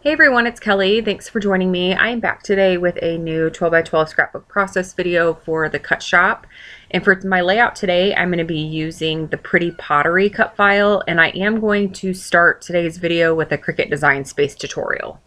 Hey everyone, it's Kelly. Thanks for joining me. I am back today with a new 12x12 scrapbook process video for the Cut Shop. And for my layout today, I'm going to be using the Pretty Pottery Cut File, and I am going to start today's video with a Cricut Design Space tutorial.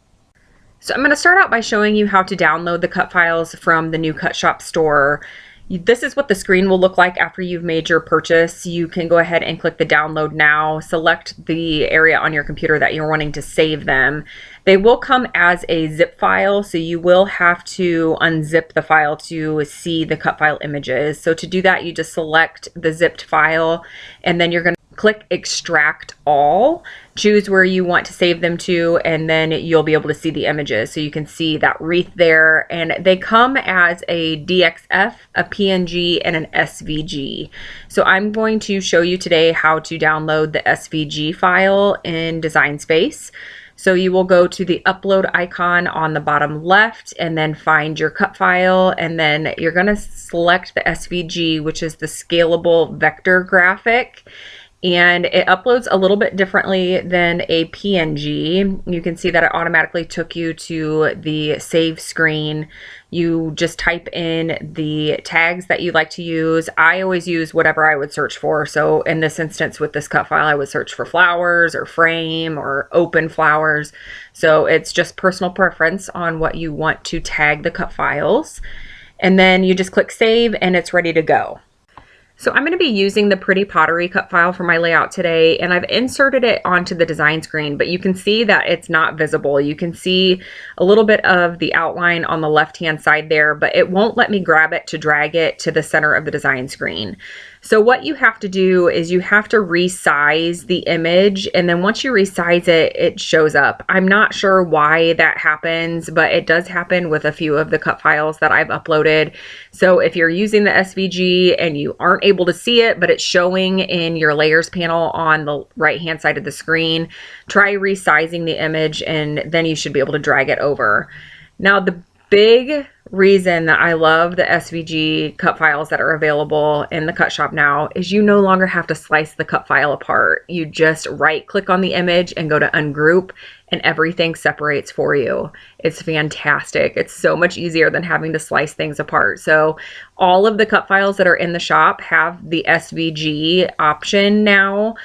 So I'm going to start out by showing you how to download the cut files from the new Cut Shop store. This is what the screen will look like after you've made your purchase. You can go ahead and click the download now, select the area on your computer that you're wanting to save them. They will come as a zip file, so you will have to unzip the file to see the cut file images. So to do that, you just select the zipped file, and then you're going to click extract all, choose where you want to save them to, and then you'll be able to see the images. So you can see that wreath there, and they come as a DXF, a PNG, and an SVG. So I'm going to show you today how to download the SVG file in Design Space. So you will go to the upload icon on the bottom left and then find your cut file, and then you're going to select the SVG, which is the scalable vector graphic. And it uploads a little bit differently than a PNG. You can see that it automatically took you to the save screen. You just type in the tags that you like to use. I always use whatever I would search for. So in this instance with this cut file, I would search for flowers or frame or open flowers. So it's just personal preference on what you want to tag the cut files. And then you just click save and it's ready to go. So I'm going to be using the Pretty Pottery Cut File for my layout today, and I've inserted it onto the design screen, but you can see that it's not visible. You can see a little bit of the outline on the left-hand side there, but it won't let me grab it to drag it to the center of the design screen. So what you have to do is you have to resize the image, and then once you resize it, it shows up. I'm not sure why that happens, but it does happen with a few of the cut files that I've uploaded. So if you're using the SVG and you aren't able to see it, but it's showing in your layers panel on the right-hand side of the screen, try resizing the image and then you should be able to drag it over. Now, the big reason that I love the SVG cut files that are available in the Cut Shop now is you no longer have to slice the cut file apart. You just right click on the image and go to ungroup, and everything separates for you. It's fantastic. It's so much easier than having to slice things apart. So all of the cut files that are in the shop have the SVG option now.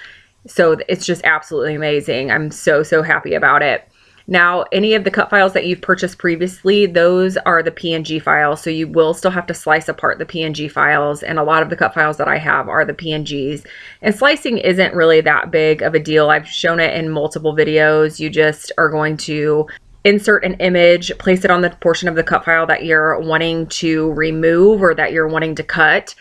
So it's just absolutely amazing. I'm so happy about it. Now, any of the cut files that you've purchased previously, those are the PNG files. So you will still have to slice apart the PNG files. And a lot of the cut files that I have are the PNGs. And slicing isn't really that big of a deal. I've shown it in multiple videos. You just are going to insert an image, place it on the portion of the cut file that you're wanting to remove or that you're wanting to cut.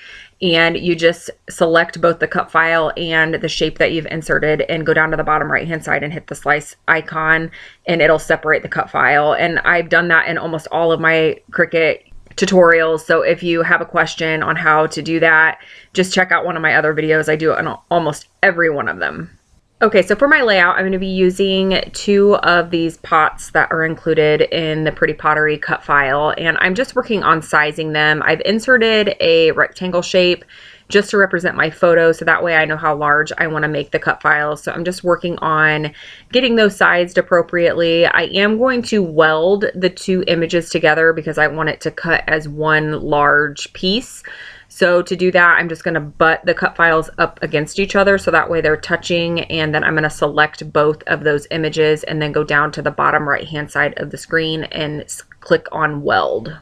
And you just select both the cut file and the shape that you've inserted and go down to the bottom right hand side and hit the slice icon, and it'll separate the cut file. And I've done that in almost all of my Cricut tutorials. So if you have a question on how to do that, just check out one of my other videos. I do it on almost every one of them. Okay, so for my layout, I'm going to be using two of these pots that are included in the Pretty Pottery Cut File, and I'm just working on sizing them. I've inserted a rectangle shape just to represent my photo, so that way I know how large I want to make the cut files. So I'm just working on getting those sized appropriately. I am going to weld the two images together because I want it to cut as one large piece. So to do that, I'm just going to butt the cut files up against each other so that way they're touching, and then I'm going to select both of those images and then go down to the bottom right hand side of the screen and click on weld.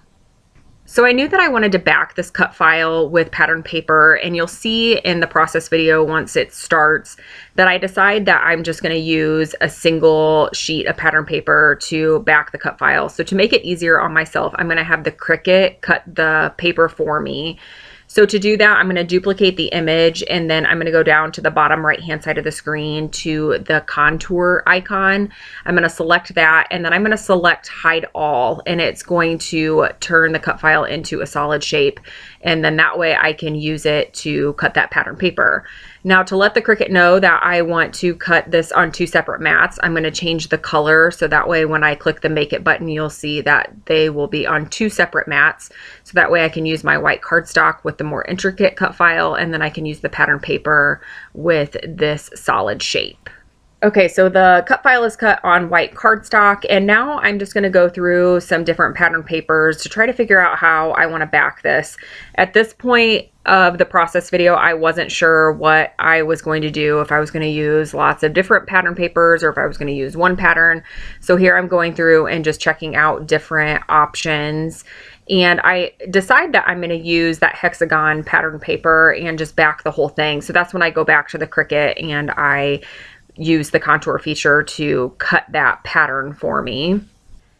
So I knew that I wanted to back this cut file with pattern paper, and you'll see in the process video once it starts that I decide that I'm just going to use a single sheet of pattern paper to back the cut file. So to make it easier on myself, I'm going to have the Cricut cut the paper for me. So to do that, I'm going to duplicate the image, and then I'm going to go down to the bottom right hand side of the screen to the contour icon. I'm going to select that, and then I'm going to select hide all, and it's going to turn the cut file into a solid shape, and then that way I can use it to cut that pattern paper. Now, to let the Cricut know that I want to cut this on two separate mats, I'm going to change the color so that way when I click the Make It button, you'll see that they will be on two separate mats. So that way I can use my white cardstock with the more intricate cut file, and then I can use the pattern paper with this solid shape. Okay, so the cut file is cut on white cardstock, and now I'm just going to go through some different pattern papers to try to figure out how I want to back this. At this point of the process video, I wasn't sure what I was going to do, if I was going to use lots of different pattern papers or if I was going to use one pattern. So here I'm going through and just checking out different options. And I decide that I'm going to use that hexagon pattern paper and just back the whole thing. So that's when I go back to the Cricut and I use the contour feature to cut that pattern for me.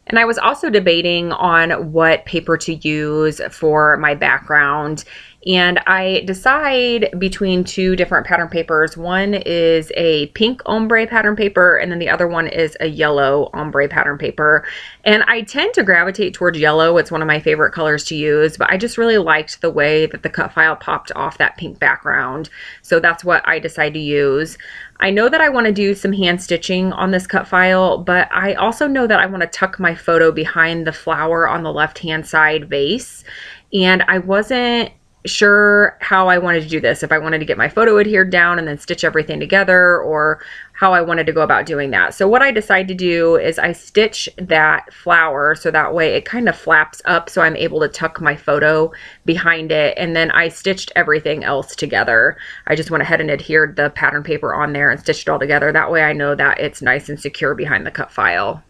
And I was also debating on what paper to use for my background. And I decide between two different pattern papers. One is a pink ombre pattern paper, and then the other one is a yellow ombre pattern paper. And I tend to gravitate towards yellow. It's one of my favorite colors to use, but I just really liked the way that the cut file popped off that pink background. So that's what I decide to use. I know that I want to do some hand stitching on this cut file, but I also know that I want to tuck my photo behind the flower on the left-hand side vase. And I wasn't sure how I wanted to do this, if I wanted to get my photo adhered down and then stitch everything together, or how I wanted to go about doing that. So what I decide to do is I stitch that flower so that way it kind of flaps up so I'm able to tuck my photo behind it, and then I stitched everything else together. I just went ahead and adhered the pattern paper on there and stitched it all together. That way I know that it's nice and secure behind the cut file.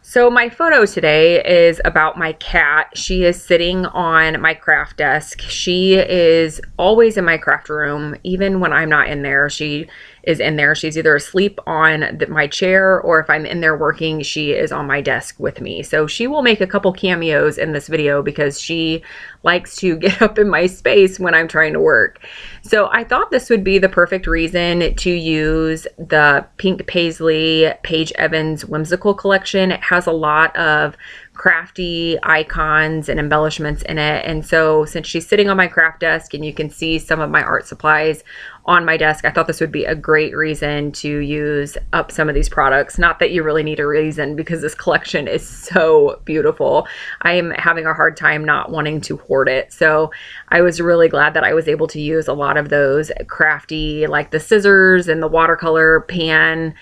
So my photo today is about my cat. She is sitting on my craft desk. She is always in my craft room, even when I'm not in there. She is in there. She's either asleep on my chair, or if I'm in there working, she is on my desk with me. So she will make a couple cameos in this video because she likes to get up in my space when I'm trying to work. So I thought this would be the perfect reason to use the Pink Paisley Paige Evans Whimsical collection. It has a lot of crafty icons and embellishments in it. And so since she's sitting on my craft desk and you can see some of my art supplies on my desk, I thought this would be a great reason to use up some of these products. Not that you really need a reason, because this collection is so beautiful. I am having a hard time not wanting to hoard it. So I was really glad that I was able to use a lot of those crafty, like the scissors and the watercolor pan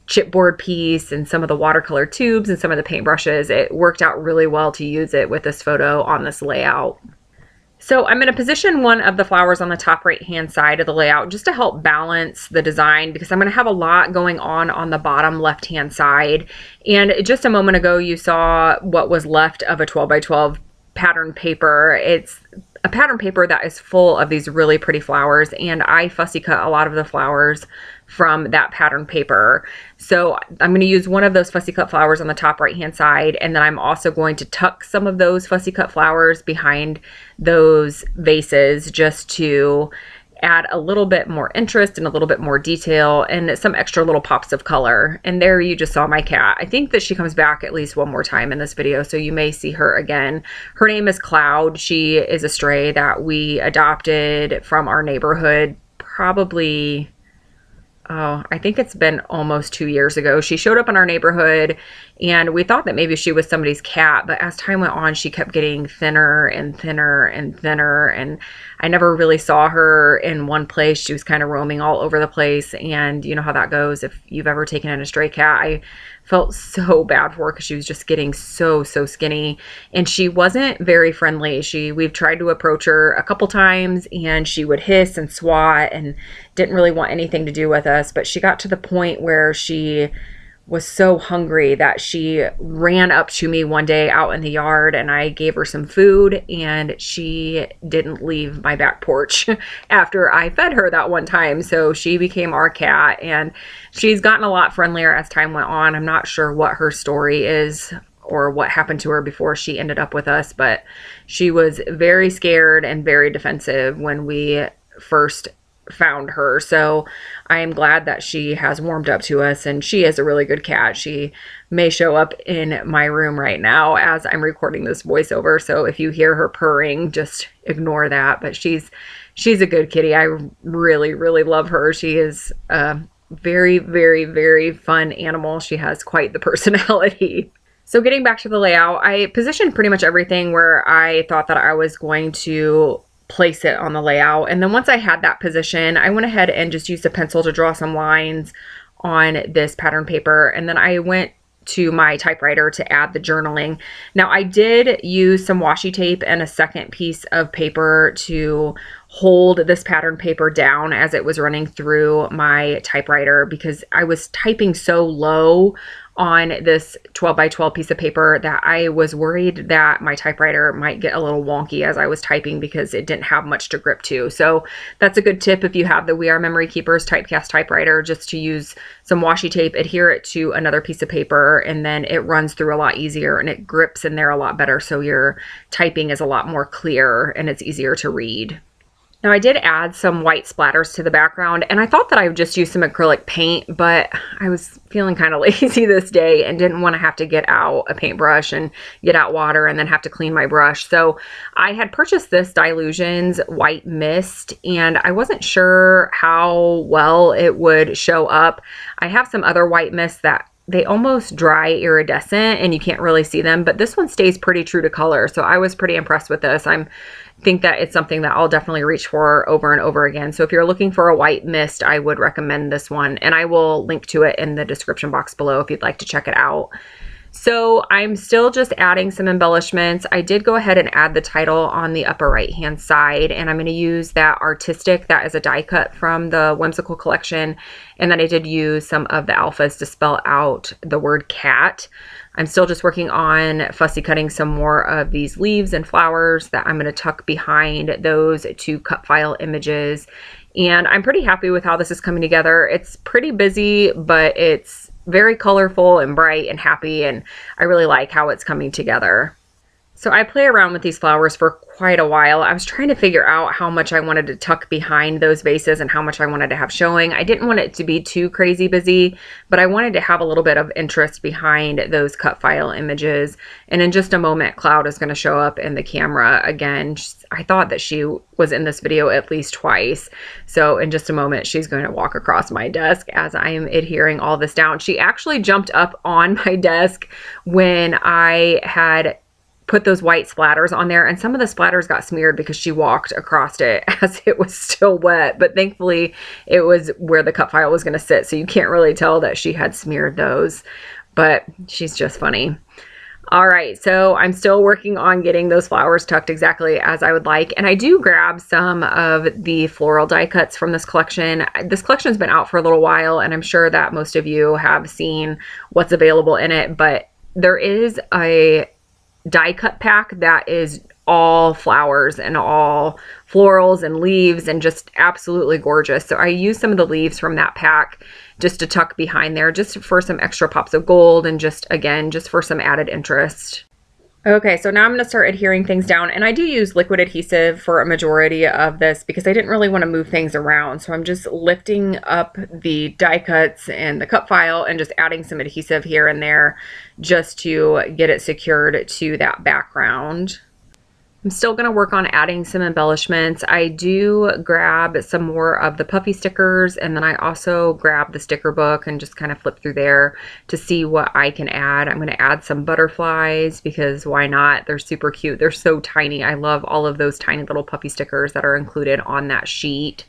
chipboard piece and some of the watercolor tubes and some of the paintbrushes. It worked out really well to use it with this photo on this layout. So I'm going to position one of the flowers on the top right hand side of the layout just to help balance the design, because I'm going to have a lot going on the bottom left hand side. And just a moment ago you saw what was left of a 12 by 12 pattern paper. It's a pattern paper that is full of these really pretty flowers, and I fussy cut a lot of the flowers from that pattern paper. So I'm going to use one of those fussy cut flowers on the top right hand side, and then I'm also going to tuck some of those fussy cut flowers behind those vases just to add a little bit more interest and a little bit more detail and some extra little pops of color. And there you just saw my cat. I think that she comes back at least one more time in this video, so you may see her again. Her name is Cloud. She is a stray that we adopted from our neighborhood probably, oh, I think it's been almost 2 years ago. She showed up in our neighborhood and we thought that maybe she was somebody's cat, but as time went on, she kept getting thinner and thinner and thinner, and I never really saw her in one place. She was kind of roaming all over the place, and you know how that goes if you've ever taken in a stray cat. I felt so bad for her because she was just getting so skinny, and she wasn't very friendly. We've tried to approach her a couple times and she would hiss and swat and didn't really want anything to do with us, but she got to the point where she was so hungry that she ran up to me one day out in the yard, and I gave her some food, and she didn't leave my back porch after I fed her that one time. So she became our cat, and she's gotten a lot friendlier as time went on. I'm not sure what her story is or what happened to her before she ended up with us, but she was very scared and very defensive when we first found her. So I am glad that she has warmed up to us, and she is a really good cat. She may show up in my room right now as I'm recording this voiceover, so if you hear her purring, just ignore that. But she's a good kitty. I really love her. She is a very fun animal. She has quite the personality. So getting back to the layout, I positioned pretty much everything where I thought that I was going to place it on the layout. And then once I had that position, I went ahead and just used a pencil to draw some lines on this pattern paper. And then I went to my typewriter to add the journaling. Now I did use some washi tape and a second piece of paper to hold this pattern paper down as it was running through my typewriter, because I was typing so low on this 12 by 12 piece of paper that I was worried that my typewriter might get a little wonky as I was typing because it didn't have much to grip to. So that's a good tip if you have the We Are Memory Keepers typecast typewriter, just to use some washi tape, adhere it to another piece of paper, and then it runs through a lot easier and it grips in there a lot better, so your typing is a lot more clear and it's easier to read. Now I did add some white splatters to the background, and I thought that I would just use some acrylic paint, but I was feeling kind of lazy this day and didn't want to have to get out a paintbrush and get out water and then have to clean my brush. So I had purchased this Dylusions white mist, and I wasn't sure how well it would show up. I have some other white mists that they almost dry iridescent and you can't really see them, but this one stays pretty true to color. So I was pretty impressed with this. I think that it's something that I'll definitely reach for over and over again. So if you're looking for a white mist, I would recommend this one, and I will link to it in the description box below if you'd like to check it out. So I'm still just adding some embellishments. I did go ahead and add the title on the upper right hand side, and I'm going to use that artistic, that is a die cut from the Whimsical collection, and then I did use some of the alphas to spell out the word cat. I'm still just working on fussy cutting some more of these leaves and flowers that I'm going to tuck behind those two cut file images. And I'm pretty happy with how this is coming together. It's pretty busy, but it's very colorful and bright and happy, and I really like how it's coming together. So I play around with these flowers for quite a while. I was trying to figure out how much I wanted to tuck behind those vases and how much I wanted to have showing. I didn't want it to be too crazy busy, but I wanted to have a little bit of interest behind those cut file images. And in just a moment, Cloud is going to show up in the camera again. I thought that she was in this video at least twice. So in just a moment, she's going to walk across my desk as I am adhering all this down. She actually jumped up on my desk when I had put those white splatters on there, and some of the splatters got smeared because she walked across it as it was still wet, but thankfully it was where the cut file was going to sit, so you can't really tell that she had smeared those, but she's just funny. All right, so I'm still working on getting those flowers tucked exactly as I would like, and I do grab some of the floral die cuts from this collection. This collection's been out for a little while, and I'm sure that most of you have seen what's available in it, but there is a die cut pack that is all flowers and all florals and leaves and just absolutely gorgeous. So I used some of the leaves from that pack just to tuck behind there, just for some extra pops of gold and just, again, just for some added interest. Okay, so now I'm going to start adhering things down, and I do use liquid adhesive for a majority of this because I didn't really want to move things around. So I'm just lifting up the die cuts and the cut file and just adding some adhesive here and there just to get it secured to that background. I'm still going to work on adding some embellishments. I do grab some more of the puffy stickers, and then I also grab the sticker book and just kind of flip through there to see what I can add. I'm going to add some butterflies because why not? They're super cute. They're so tiny. I love all of those tiny little puffy stickers that are included on that sheet.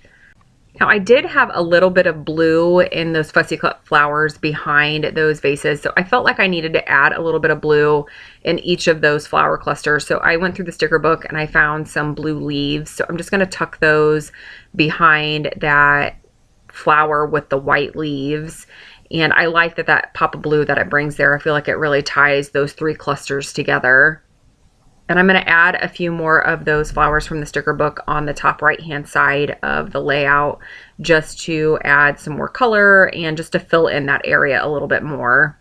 Now I did have a little bit of blue in those fussy cut flowers behind those vases, so I felt like I needed to add a little bit of blue in each of those flower clusters. So I went through the sticker book and I found some blue leaves. So I'm just going to tuck those behind that flower with the white leaves. And I like that pop of blue that it brings there. I feel like it really ties those three clusters together. And I'm going to add a few more of those flowers from the sticker book on the top right hand side of the layout just to add some more color and just to fill in that area a little bit more.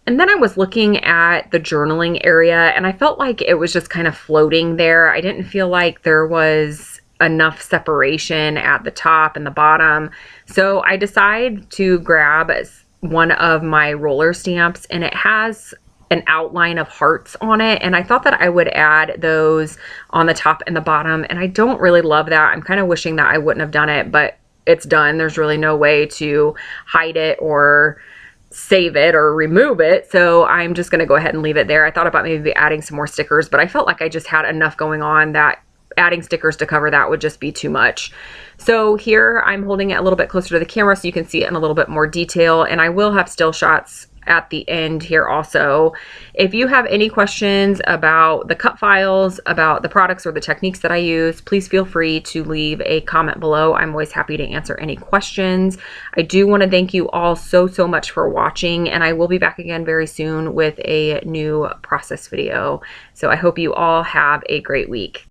And then I was looking at the journaling area and I felt like it was just kind of floating there. I didn't feel like there was enough separation at the top and the bottom. So I decided to grab one of my roller stamps, and it has an outline of hearts on it, and I thought that I would add those on the top and the bottom, and I don't really love that. I'm kind of wishing that I wouldn't have done it, but it's done. There's really no way to hide it or save it or remove it, so I'm just going to go ahead and leave it there. I thought about maybe adding some more stickers, but I felt like I just had enough going on that adding stickers to cover that would just be too much. So here I'm holding it a little bit closer to the camera so you can see it in a little bit more detail, and I will have still shots at the end here also. If you have any questions about the cut files, about the products or the techniques that I use, please feel free to leave a comment below. I'm always happy to answer any questions. I do want to thank you all so much for watching, and I will be back again very soon with a new process video. So I hope you all have a great week.